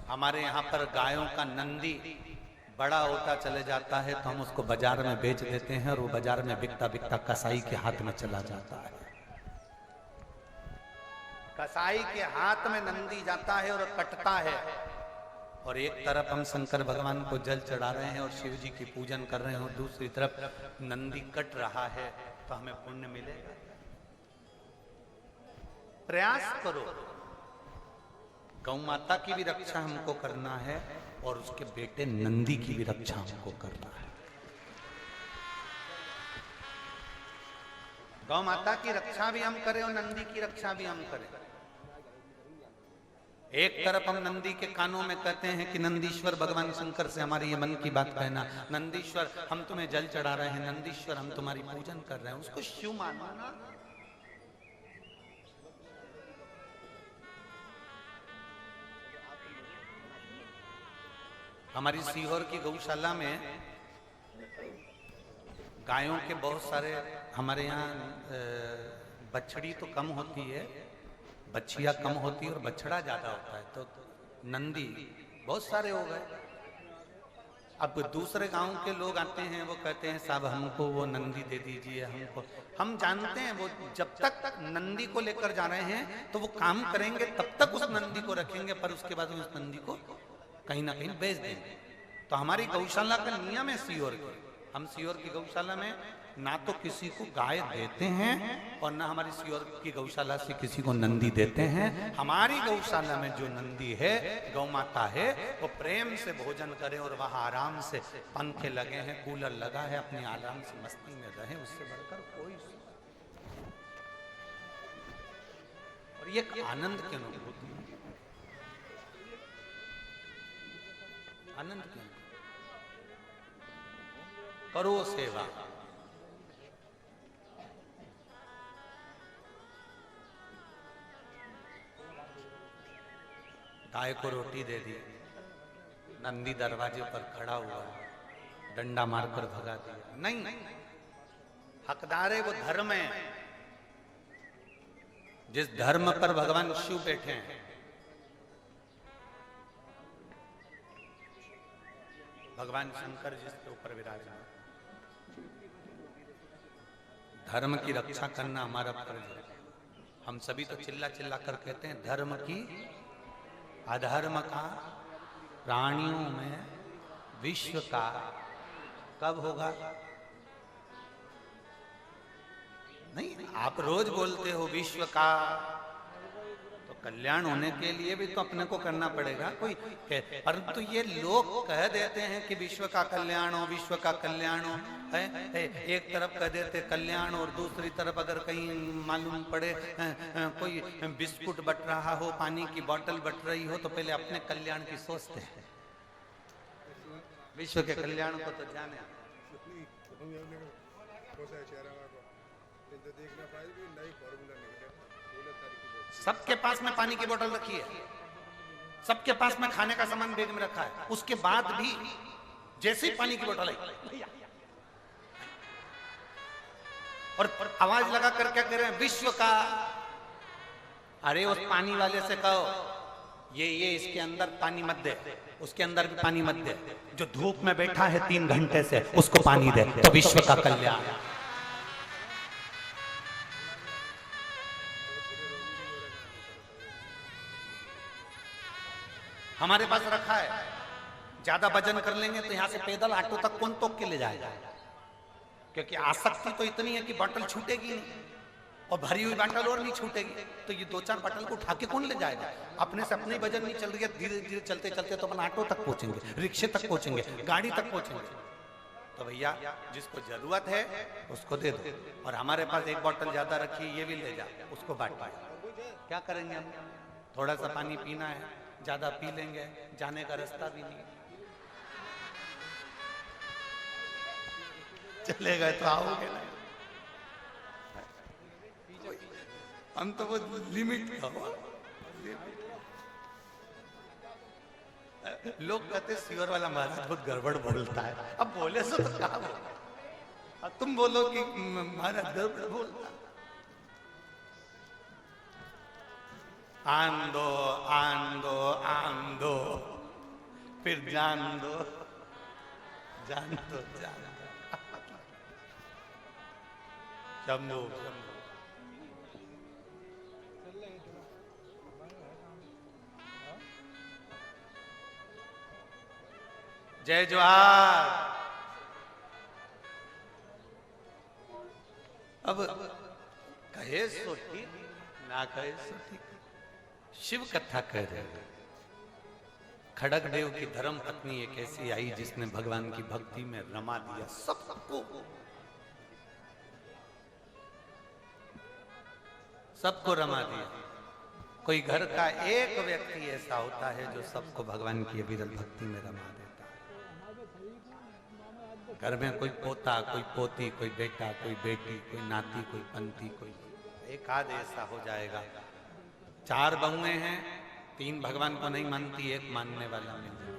हमारे यहाँ पर गायों का नंदी बड़ा होता चले जाता है तो हम उसको बाजार में बेच देते हैं, और वो बाजार में बिकता बिकता कसाई के हाथ में चला जाता है। कसाई के हाथ में नंदी जाता है और कटता है, और एक तरफ हम शंकर भगवान को जल चढ़ा रहे हैं और शिव जी की पूजन कर रहे हैं, और दूसरी तरफ नंदी कट रहा है, तो हमें पुण्य मिलेगा। प्रयास करो, गौ माता की भी रक्षा हमको करना है और उसके बेटे नंदी की भी रक्षा हमको करना है। गौ माता की रक्षा भी हम करें और नंदी की रक्षा भी हम करें। एक तरफ हम नंदी के कानों में कहते हैं कि नंदीश्वर भगवान शंकर से हमारी ये मन की बात कहना, नंदीश्वर हम तुम्हें जल चढ़ा रहे हैं, नंदीश्वर हम तुम्हारी पूजन कर रहे हैं, उसको शिव मानना। हमारी सीहोर की गौशाला में गायों के बहुत सारे, हमारे यहाँ बछड़ी तो कम होती है, बछिया कम होती है और बछड़ा ज्यादा होता है, तो नंदी बहुत सारे हो गए। अब दूसरे गांव के लोग आते हैं, वो कहते हैं साहब हमको वो नंदी दे दीजिए हमको। हम जानते हैं वो जब तक नंदी को लेकर जा रहे हैं तो वो काम करेंगे, तब तक उस नंदी को रखेंगे, पर उसके बाद उस नंदी को कहीं ना कहीं बेच देंगे। तो हमारी गौशाला का नियम है सीहोर की, हम सीहोर की गौशाला में ना तो किसी को गाय देते हैं और ना हमारी सीहोर की गौशाला से किसी को नंदी देते हैं। हमारी गौशाला में जो नंदी है, गौ माता है, वो प्रेम से भोजन करे और वहां आराम से पंखे लगे हैं, कूलर लगा है, अपनी आराम से मस्ती में रहे, उससे बढ़कर कोई। और ये आनंद की अनुभूति, आनंद की करो सेवा। गाय को रोटी दे दी, नंदी दरवाजे पर खड़ा हुआ, डंडा मारकर भगा दिया, नहीं, हकदार है वो धर्म है। जिस धर्म पर भगवान शिव बैठे हैं, भगवान शंकर जिसके ऊपर विराजमान, धर्म की रक्षा करना हमारा फर्ज है। हम सभी तो चिल्ला चिल्ला कर कहते हैं धर्म की, अधर्म का प्राणियों में विश्व का कब होगा? नहीं, आप रोज बोलते हो विश्व का, तो कल्याण होने के लिए भी तो अपने को करना पड़ेगा कोई। परंतु ये लोग कह देते हैं कि विश्व का कल्याण हो, विश्व का कल्याण हो, है एक तरफ कह देते कल्याण और दूसरी तरफ अगर कहीं मालूम पड़े कोई बिस्कुट बट रहा हो, पानी की बोतल बट रही हो, तो पहले अपने कल्याण की सोचते हैं, विश्व के कल्याण को तो जाने। सबके पास में पानी की बोतल रखी है, सबके पास में खाने का सामान बैग में रखा है, उसके बाद भी जैसे ही पानी की बोतल आई और आवाज लगा कर क्या कह रहे हैं, विश्व का। अरे उस पानी वाले से कहो ये इसके अंदर पानी मत दे, उसके अंदर भी पानी मत दे, जो धूप में बैठा है 3 घंटे से उसको पानी दे, तो विश्व का कल्याण। हमारे पास रखा है, ज्यादा वजन कर लेंगे तो यहां से पैदल ऑटो तक कौन तोक के ले जाएगा, क्योंकि आसक्ति तो इतनी है कि बोतल छूटेगी नहीं, और भरी हुई बोतल और नहीं छूटेगी, तो ये 2-4 बोतल को उठा के कौन ले जाएगा? अपने से अपनी वजन नहीं चल रही है, धीरे धीरे चलते चलते तो अपन ऑटो तक पहुंचेंगे, रिक्शे तक पहुंचेंगे, गाड़ी तक पहुंचेंगे। तो भैया जिसको जरूरत है उसको दे दो, और हमारे पास एक बोतल ज्यादा रखी है, ये भी ले जा, उसको बांट पाए। क्या करेंगे हम? थोड़ा सा पानी पीना है, ज्यादा पी लेंगे, जाने का रास्ता भी नहीं, चले गए तो आओगे नहीं, हम तो वो लिमिट का हो। लोग कहते सिवर वाला महाराज बहुत गड़बड़ बोलता है, अब बोले सो तो क्या बोलो, तुम बोलो कि महाराज गड़बड़ बोलता। आन दो आन दो आन दो, फिर जान दो जान दो जान दो, शंभू शंभू। जय जोहार। अब कहे सो ठीक, ना कहे सो ठीक। शिव कथा कह रहे हैं, खड़गदेव की धर्म पत्नी एक ऐसी आई जिसने भगवान की भक्ति में रमा दिया सबको, सबको रमा दिया। कोई घर का एक व्यक्ति ऐसा होता है जो सबको भगवान की अविरल भक्ति में रमा देता है। घर में कोई पोता, कोई पोती, कोई बेटा, कोई बेटी, कोई नाती, कोई पंती, कोई एक आध ऐसा हो जाएगा। 4 बहुएं हैं, 3 भगवान को नहीं मानती, 1 मानने वाला मिल जाए।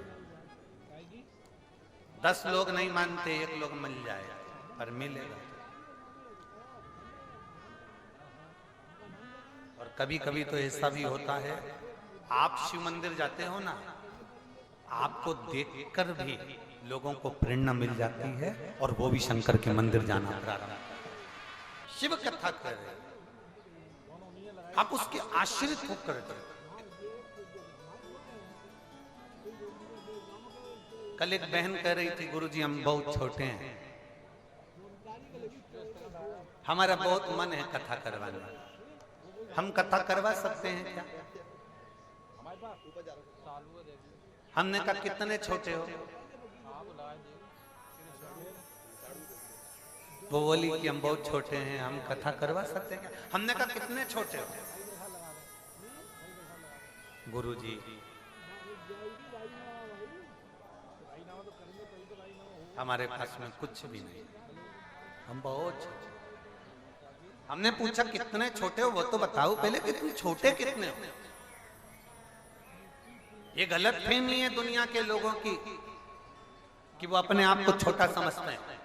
10 लोग नहीं मानते, 1 लोग मिल जाएगा, पर मिलेगा। और कभी कभी तो ऐसा भी होता है, आप शिव मंदिर जाते हो ना, आपको देखकर भी लोगों को प्रेरणा मिल जाती है और वो भी शंकर के मंदिर जाना प्रारंभ। शिव कथा कर रहे, आप उसके आश्रित होकर। कल एक बहन कह रही थी, गुरुजी हम बहुत छोटे हैं, हमारा बहुत मन है कथा करवाने, हम कथा करवा सकते हैं क्या? हमने कहा कितने छोटे हो? वो बोली कि हम बहुत छोटे हैं, हम कथा करवा सकते हैं क्या? हमने कहा कितने छोटे हो? गुरुजी हमारे पास में कुछ भी नहीं, हम बहुत छोटे। हमने पूछा कितने छोटे हो, वो तो बताओ पहले कि तुम छोटे कितने हो। ये गलत फहमी है दुनिया के लोगों की कि वो अपने आप को छोटा समझते हैं।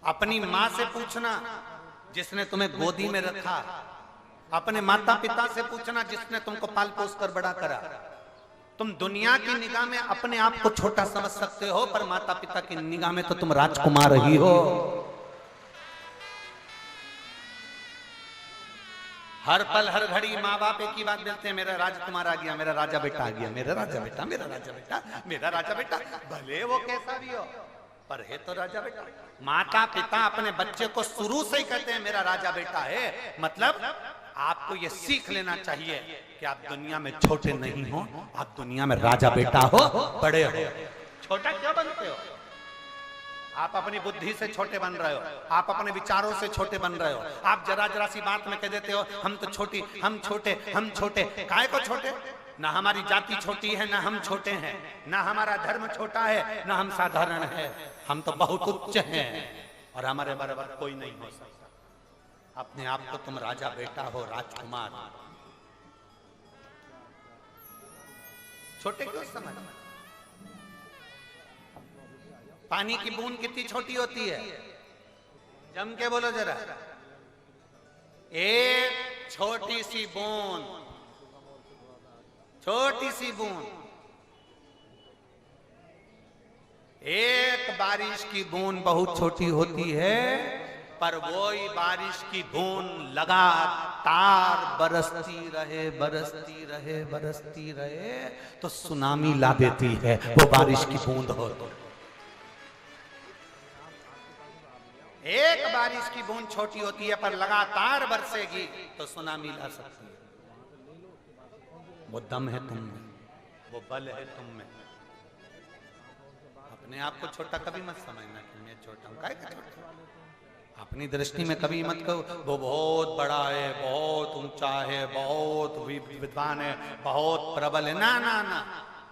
अपनी माँ से पूछना जिसने तुम्हें गोदी में रखा, अपने माता पिता से पूछना जिसने तुमको पाल पोस कर बड़ा करा। तुम दुनिया की निगाह में अपने आप को छोटा समझ सकते हो, पर माता पिता की निगाह में तो तुम राजकुमार ही हो। हर पल हर घड़ी माँ बाप एक ही बात बोलते हैं, मेरा राजकुमार आ गया, मेरा राजा बेटा आ गया, मेरा राजा बेटा, मेरा राजा बेटा, मेरा राजा बेटा। भले वो कैसा भी हो, पर है तो राजा बेटा। माता पिता अपने बच्चे को शुरू से ही कहते हैं मेरा राजा बेटा है। मतलब आपको ये सीख लेना चाहिए कि आप दुनिया में छोटे नहीं हो, आप दुनिया में राजा बेटा हो, बड़े हो। छोटा क्यों बनते हो? आप अपनी बुद्धि से छोटे बन रहे हो, आप अपने विचारों से छोटे बन रहे हो। आप जरा जरा सी बात में कह देते हो हम तो छोटी, हम छोटे, हम छोटे। काहे को छोटे? ना हमारी जाति छोटी है, ना हम छोटे हैं, ना हमारा धर्म छोटा है, ना हम साधारण है। हम तो बहुत उच्च हैं और हमारे बराबर कोई नहीं हो सकता। अपने आप को तुम राजा बेटा हो, राजकुमार। छोटे क्यों समझ? पानी की बूंद कितनी छोटी होती है? जम के बोलो जरा। एक छोटी सी बूंद, छोटी सी बूंद, एक बारिश की बूंद बहुत छोटी होती है, पर वही बारिश की बूंद लगातार बरसती रहे, बरसती रहे, बरसती रहे तो सुनामी ला देती है। वो बारिश की बूंद हो तो एक बारिश की बूंद छोटी होती है, पर लगातार बरसेगी तो सुनामी ला सकती है। वो दम है तुम में, वो बल है तुम में। अपने आप को छोटा कभी मत समझना कि मैं छोटा हूं। काहे का छोटा? अपनी दृष्टि में कभी मत कहो वो बहुत बड़ा है, बहुत ऊंचा है, बहुत विद्वान है, बहुत प्रबल है। ना ना ना,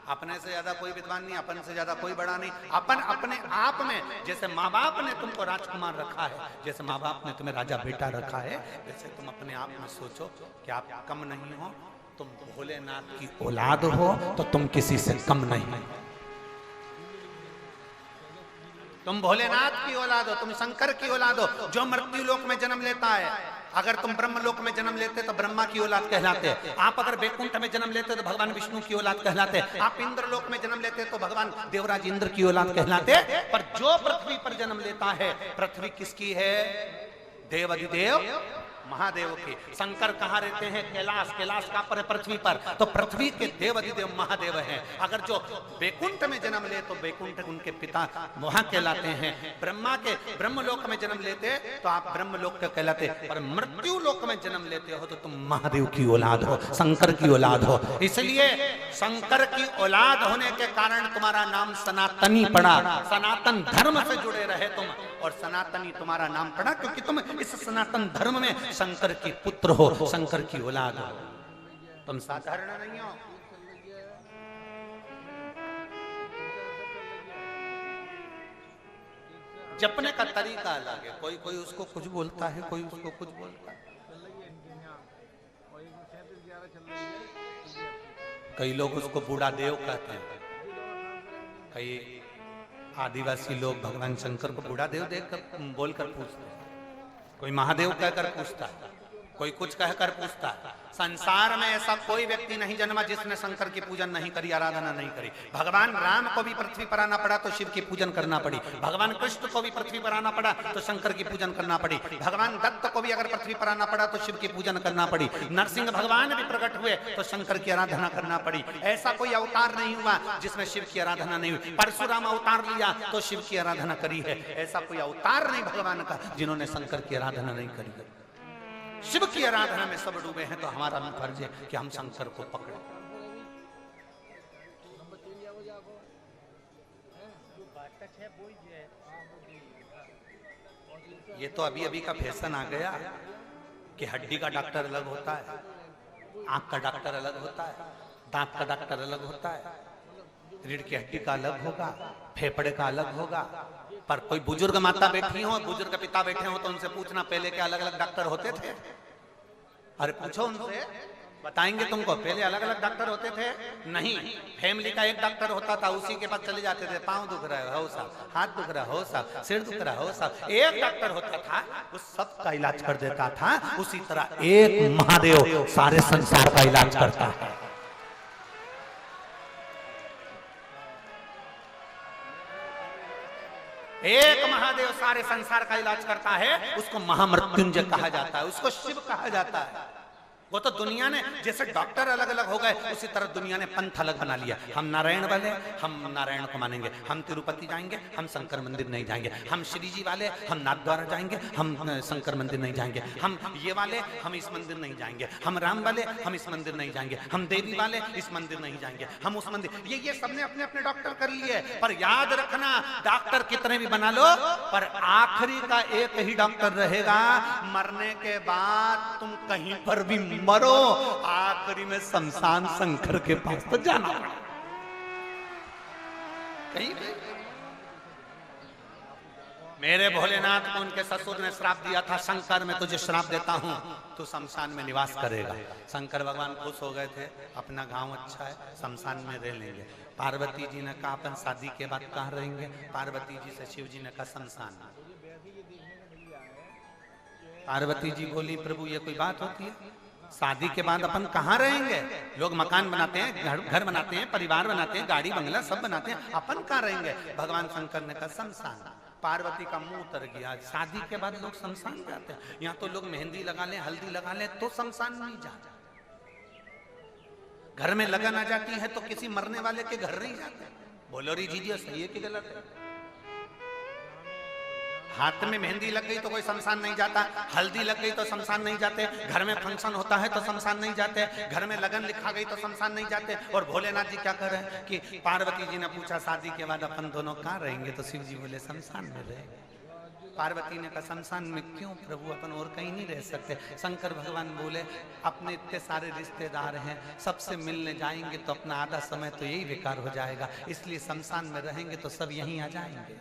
अपने से ज्यादा कोई विद्वान नहीं, अपन से ज्यादा कोई बड़ा नहीं। अपन अपने आप में, जैसे माँ बाप ने तुमको राजकुमार रखा है, जैसे माँ बाप ने तुम्हें राजा बेटा रखा है, वैसे तुम अपने आप में सोचो कि आप कम नहीं हो। तुम भोलेनाथ की औलाद हो तो तुम किसी से कम नहीं। तुम भोलेनाथ की औलाद हो, तुम शंकर की औलाद हो, जो मृत्यु लोक में जन्म लेता है। अगर तुम ब्रह्म लोक में जन्म लेते तो ब्रह्मा की औलाद कहलाते। आप अगर बैकुंठ में जन्म लेते तो भगवान विष्णु की औलाद कहलाते। आप इंद्र लोक में जन्म लेते तो भगवान देवराज इंद्र की औलाद कहलाते। पर जो पृथ्वी पर जन्म लेता है, पृथ्वी किसकी है? देवाधिदेव महादेव की। शंकर कहाँ रहते हैं? कैलाश। कैलाश कहाँ पर है? पृथ्वी पर। तो पृथ्वी के देवाधिदेव महादेव हैं। अगर जो बैकुंठ में जन्म ले तो बैकुंठ उनके पिता वहां कहलाते हैं। ब्रह्मा के ब्रह्मलोक में जन्म लेते तो आप ब्रह्मलोक के कहलाते। पर मृत्यु लोक में जन्म लेते हो तो तुम महादेव की औलाद हो, शंकर की औलाद हो। इसलिए शंकर की औलाद होने के कारण तुम्हारा नाम सनातनी पड़ा। सनातन धर्म से जुड़े रहे तुम, और सनातनी तुम्हारा नाम पड़ा क्योंकि तुम इस सनातन धर्म में शंकर की पुत्र हो, शंकर की औलाद हो। तुम साधारण नहीं हो। जपने का तरीका अलग है। कोई कोई उसको कुछ बोलता है, कोई उसको कुछ बोलता है। कई लोग उसको बूढ़ा देव कहते हैं। कई आदिवासी लोग भगवान शंकर को बूढ़ा देव देखकर बोलकर पूछते हैं। कोई महादेव कहकर पूछता है, कोई कुछ कहकर पूछता है। संसार में ऐसा कोई व्यक्ति नहीं जन्मा जिसने शंकर की पूजन नहीं करी, आराधना नहीं करी। भगवान राम को भी पृथ्वी पर आना पड़ा तो शिव की पूजन करना पड़ी। भगवान कृष्ण को भी पृथ्वी पर आना पड़ा तो शंकर की पूजन करना पड़ी। भगवान दत्त को भी अगर पृथ्वी पर आना पड़ा तो शिव की पूजन करना पड़ी। नरसिंह भगवान भी प्रकट हुए तो शंकर की आराधना करना पड़ी। ऐसा कोई अवतार नहीं हुआ जिसमें शिव की आराधना नहीं हुई। परशुराम अवतार लिया तो शिव की आराधना करी है। ऐसा कोई अवतार नहीं भगवान का जिन्होंने शंकर की आराधना नहीं करी। शिव की आराधना में सब डूबे हैं, तो हमारा भी फर्ज है कि हम शंकर को पकड़े। ये तो अभी अभी का फैशन आ गया कि हड्डी का डॉक्टर अलग होता है, आंख का डॉक्टर अलग होता है, दांत का डॉक्टर अलग होता है, रीढ़ की हड्डी का अलग होगा, फेफड़े का अलग होगा। पर कोई बुजुर्ग माता बैठी हो, बुजुर्ग पिता बैठे हो तो उनसे पूछना पहले क्या अलग अलग डॉक्टर होते थे? अरे पूछो उनसे, बताएंगे तुमको। पहले अलग अलग डॉक्टर होते थे? नहीं। फैमिली का एक डॉक्टर होता था, उसी के पास चले जाते थे। पाँव दुख रहा है, हो साहब, हाथ दुख रहा हो साहब, सिर दुख रहा हो साहब। एक डॉक्टर होता था, वो सबका इलाज कर देता था। उसी तरह एक महादेव सारे संसार का इलाज करता है। एक महादेव सारे संसार का इलाज करता है। उसको महामृत्युंजय कहा जाता है, उसको शिव कहा जाता है। वो तो दुनिया ने, जैसे डॉक्टर अलग अलग हो गए उसी तरह दुनिया ने पंथ अलग बना लिया। हम नारायण वाले हम नारायण को मानेंगे, हम तिरुपति जाएंगे, हम शंकर मंदिर नहीं जाएंगे, हम श्री जी वाले हम नाथ द्वारा जाएंगे, हम शंकर मंदिर नहीं जाएंगे, हम ये वाले हम इस मंदिर नहीं जाएंगे, हम राम वाले हम इस मंदिर नहीं जाएंगे, हम देवी वाले इस मंदिर नहीं जाएंगे, हम उस मंदिर, ये सबने अपने अपने डॉक्टर कर लिए। पर याद रखना, डॉक्टर कितने भी बना लो, पर आखिरी का एक ही डॉक्टर रहेगा। मरने के बाद तुम कहीं पर भी मरो, आखिरी में शमशान शंकर के पास तो जाना पड़ेगा कहीं भी। मेरे भोलेनाथ को उनके ससुर ने श्राप दिया था, शंकर मैं तुझे श्राप देता हूं, तू शमशान में निवास करेगा। शंकर भगवान खुश हो गए थे, अपना गांव अच्छा है, शमशान में रह लेंगे। पार्वती जी ने कहा अपन शादी के बाद कहाँ रहेंगे? पार्वती जी से शिव जी ने कहा शमशान। पार्वती जी बोली प्रभु ये कोई बात होती है? शादी के बाद अपन कहाँ रहेंगे? लोग मकान बनाते हैं, घर बनाते हैं, परिवार बनाते हैं, गाड़ी बंगला सब बनाते हैं, अपन कहाँ रहेंगे? भगवान शंकर ने कहा शमशान। पार्वती का मुंह उतर गया, शादी के बाद लोग शमशान जाते हैं, यहाँ तो लोग मेहंदी लगा लें, हल्दी लगा लें तो शमशान नहीं जाते। घर में लगन आ जाती है तो किसी मरने वाले के घर नहीं जाते। बोलो री जीजिए सही है कि गलत है? हाथ में मेहंदी लग गई तो कोई शमशान नहीं जाता, हल्दी लग गई तो शमशान नहीं जाते, घर में फंक्शन होता है तो शमशान नहीं जाते, घर में लगन लिखा गई तो शमशान नहीं जाते। और भोलेनाथ जी क्या कर रहे हैं कि पार्वती जी ने पूछा शादी के बाद अपन दोनों कहाँ रहेंगे? तो शिव जी बोले शमशान में रहेंगे। पार्वती ने कहा शमशान में क्यों प्रभु, अपन और कहीं नहीं रह सकते? शंकर भगवान बोले अपने इतने सारे रिश्तेदार हैं, सबसे मिलने जाएंगे तो अपना आधा समय तो यही बेकार हो जाएगा, इसलिए शमशान में रहेंगे तो सब यहीं आ जाएंगे,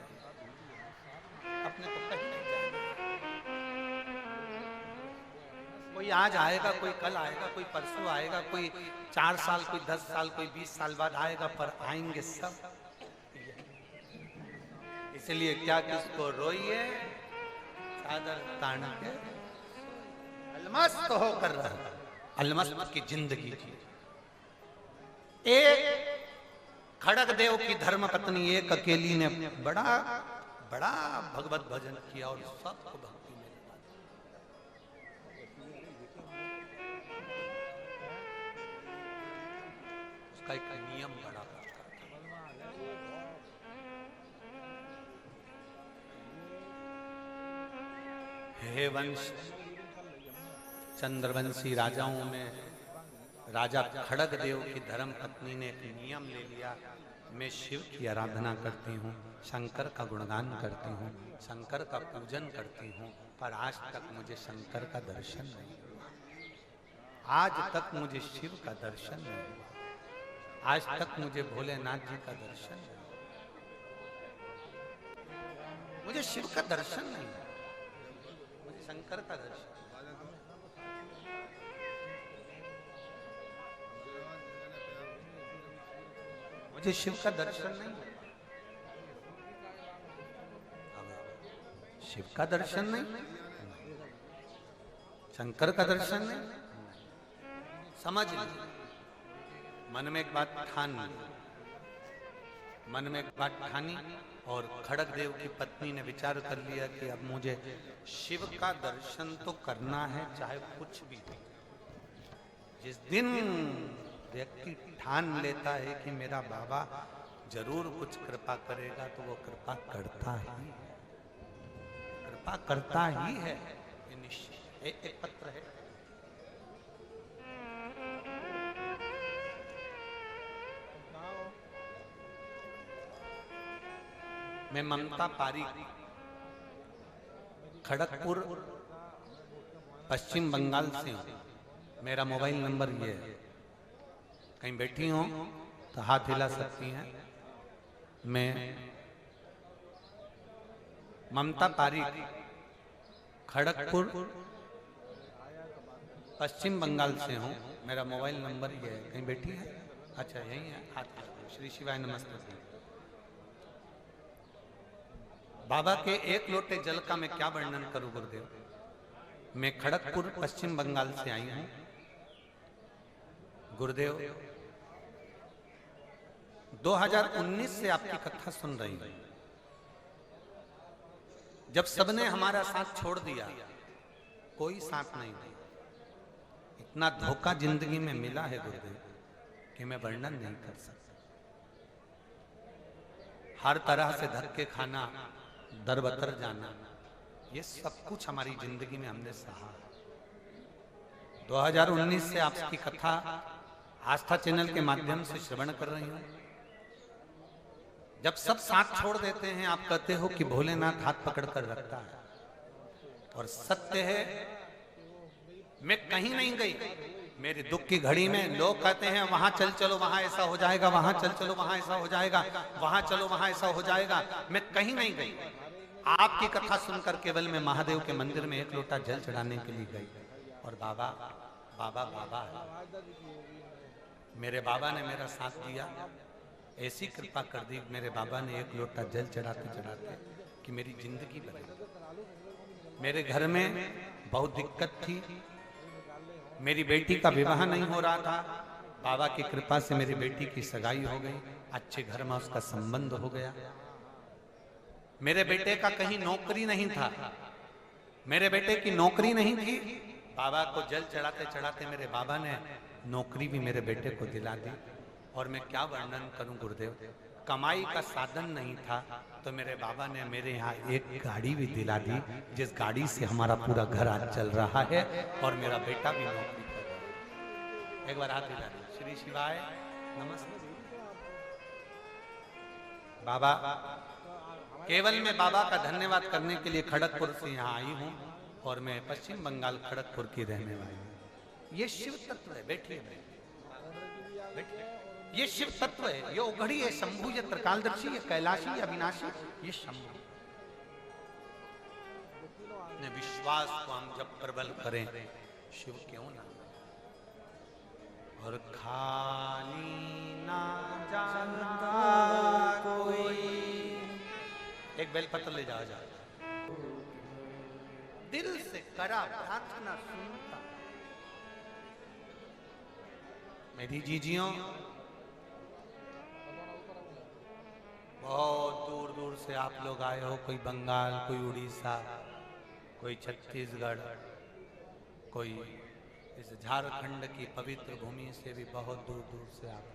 अपने को कहीं नहीं जाएंगे। कोई आज आएगा, कोई कल आएगा, कोई परसों आएगा, कोई 4 साल, कोई 10 साल, कोई 20 साल बाद आएगा, पर आएंगे सब। इसलिए क्या किसको रोइए, चादर तान के अलमस्त होकर रहे, अलमस्त की जिंदगी जी। एक खड़ग देव की धर्म पत्नी एक अकेली ने बड़ा बड़ा भगवत भजन किया और सबको भक्ति में लगा दिया। उसका एक नियम बड़ा हे वंश चंद्रवंशी राजाओं में राजा खड़ग देव की धर्म पत्नी ने एक नियम ले लिया, मैं शिव की आराधना करती हूँ, शंकर का गुणगान करती हूँ, शंकर का पूजन करती हूँ, पर आज तक मुझे शंकर का दर्शन नहीं हुआ, आज तक मुझे शिव का दर्शन नहीं हुआ, आज तक मुझे भोलेनाथ जी का दर्शन नहीं हुआ, मुझे शिव का दर्शन नहीं हुआ, मुझे शंकर का दर्शन। मुझे शिव का दर्शन नहीं, शिव का दर्शन नहीं, शंकर का दर्शन नहीं। समझ ली, मन में एक बात ठान ली, मन में एक बात ठानी और खड़ग देव की पत्नी ने विचार कर लिया कि अब मुझे शिव का दर्शन तो करना है चाहे कुछ भी हो। जिस दिन व्यक्ति ठान लेता है कि मेरा बाबा जरूर कुछ कृपा करेगा तो वो कृपा करता ही है, कृपा करता ही है, ये निश्चित। एक पत्र है, मैं ममता पारीक, खड़गपुर पश्चिम बंगाल से हूँ, मेरा मोबाइल नंबर ये है, कहीं बैठी हो तो हाथ हिला सकती हैं। मैं ममता पारीक, खड़गपुर पश्चिम बंगाल से हूँ, मेरा मोबाइल नंबर ये है, कहीं बैठी है? अच्छा यही है, हाथ हिला। श्री शिवाय नमस्ते। बाबा के एक लोटे जल का मैं क्या वर्णन करूं गुरुदेव। मैं खड़गपुर पश्चिम बंगाल से आई हूं गुरुदेव, 2019 से आपकी कथा सुन रही हूं। जब सबने हमारा साथ छोड़ दिया, कोई साथ नहीं दिया, इतना धोखा जिंदगी में मिला है गुरुदेव कि मैं वर्णन नहीं कर सकता। हर तरह से धक्के खाना, दरबदर जाना, ये सब कुछ हमारी जिंदगी में हमने सहा। 2019 से आपकी कथा आस्था चैनल के माध्यम से श्रवण कर रही हूं। जब सब साथ छोड़ देते हैं, आप कहते हो कि भोलेनाथ हाथ पकड़कर रखता है, और सत्य है मैं कहीं नहीं गई। मेरी दुख की घड़ी में लोग कहते हैं वहां चल चलो, वहां ऐसा हो जाएगा, वहां चल चलो, वहां ऐसा हो जाएगा, वहां चलो, वहां ऐसा हो जाएगा। मैं कहीं नहीं गई। आपकी कथा सुनकर केवल मैं महादेव के मंदिर में एक लोटा जल चढ़ाने के लिए गई, और बाबा बाबा बाबा है। मेरे बाबा ने मेरा साथ दिया, ऐसी कृपा कर दी मेरे बाबा ने एक लोटा जल चढ़ाते चढ़ाते कि मेरी जिंदगी बदल। मेरे घर में बहुत दिक्कत थी, मेरी बेटी का विवाह नहीं हो रहा था। बाबा की कृपा से मेरी बेटी की सगाई हो गई, अच्छे घर में उसका संबंध हो गया। मेरे बेटे का कहीं नौकरी नहीं था, मेरे बेटे की नौकरी नहीं थी। बाबा को जल चढ़ाते चढ़ाते मेरे बाबा ने नौकरी भी मेरे बेटे को दिला दी। और मैं क्या वर्णन करूं गुरुदेव, कमाई का साधन नहीं था तो मेरे बाबा ने मेरे यहाँ एक गाड़ी भी दिला दी, जिस गाड़ी से हमारा पूरा घर आज चल रहा है, और मेरा बेटा भी नौकरी कर रहा है। एक बार हाथ दिला दी। श्री शिवाय नमस्ते। बाबा, केवल मैं बाबा का धन्यवाद करने के लिए खड़गपुर से यहाँ आई हूँ, और मैं पश्चिम बंगाल खड़गपुर की रहने वाली हूँ। ये शिव तत्व है, बैठिए बैठिए। ये शिव तत्व है, ये उघड़ी है, शंभु, ये त्रिकालदर्शी, ये कैलाशी, ये अविनाशी, ये शंभु। अपने विश्वास को हम जब प्रबल करें, शिव क्यों ना। और खाली ना जाता कोई, एक बेलपत्र ले जाओ जाओ। दिल से करा प्रार्थना सुनता। मेरी जीजियों, बहुत दूर दूर से आप लोग आए हो, कोई बंगाल, कोई उड़ीसा, कोई छत्तीसगढ़, कोई इस झारखंड की पवित्र भूमि से भी बहुत दूर दूर से आप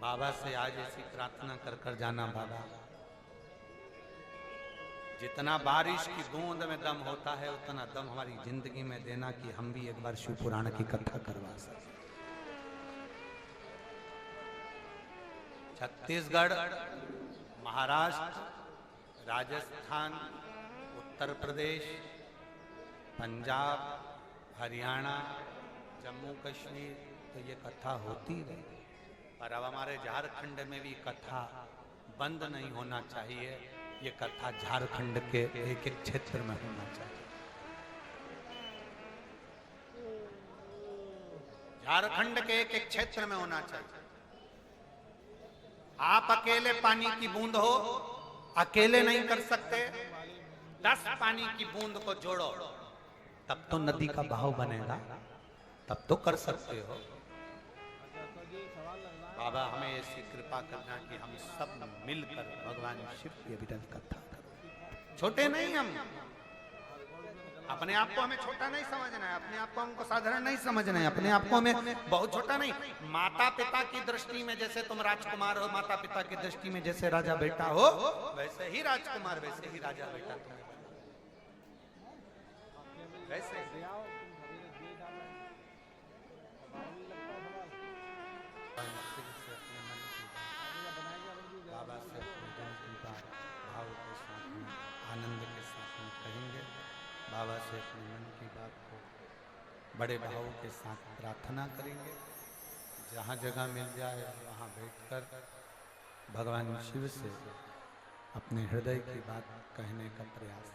बाबा से आज ऐसी प्रार्थना कर कर जाना। बाबा, जितना बारिश की बूंद में दम होता है, उतना दम हमारी जिंदगी में देना कि हम भी एक बार शिव पुराण की कथा करवा सकें। छत्तीसगढ़, महाराष्ट्र, राजस्थान, उत्तर प्रदेश, पंजाब, हरियाणा, जम्मू कश्मीर, तो ये कथा होती रही। पर अब हमारे झारखंड में भी कथा बंद नहीं होना चाहिए। ये कथा झारखंड के एक एक क्षेत्र में होना चाहिए। झारखंड के एक एक क्षेत्र में होना चाहिए। आप अकेले पानी की बूंद हो, अकेले नहीं कर सकते। 10 पानी की बूंद को जोड़ो, तब तो नदी का बहाव बनेगा, तब तो कर सकते हो। बाबा, हमें ऐसी कृपा करना कि हम सब मिलकर भगवान शिव की अविरत कथा करें। छोटे नहीं हम, अपने आप को हमें छोटा नहीं समझना है, अपने आप को हमको साधारण नहीं समझना है, अपने आप को हमें बहुत छोटा नहीं। माता पिता की दृष्टि में जैसे तुम राजकुमार हो, माता पिता की दृष्टि में जैसे राजा बेटा हो, वैसे ही राजकुमार, वैसे ही राजा बेटा तुम्हें वैसे। बाबा से अपने दिल की बात भाव के साथ में, आनंद के साथ में कहेंगे। बाबा से अपने मन की बात को बड़े भाव के साथ प्रार्थना करेंगे। जहाँ जगह मिल जाए वहाँ बैठकर भगवान शिव से अपने हृदय की बात कहने का प्रयास।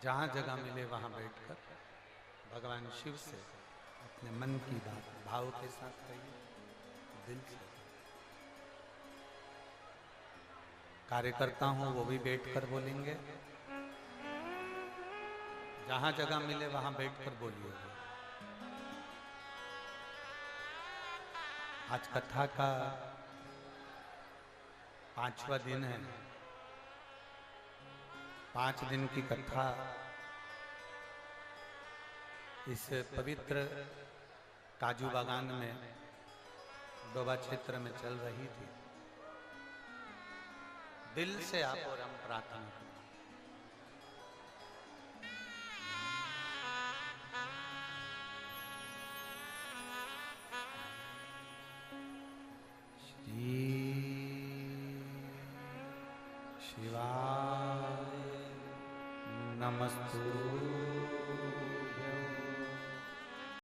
जहाँ जगह मिले वहाँ बैठकर भगवान शिव से अपने मन की बात भाव के साथ कहिए, दिल से। कार्यकर्ता हूं वो भी बैठकर बोलेंगे, जहां जगह मिले वहां बैठकर बोलिए। आज कथा का पांचवा दिन है। 5 दिन की कथा इस पवित्र काजू बागान में डोबा क्षेत्र में चल रही थी। दिल से आप और हम प्रार्थना करें। शिवाय नमस्तु।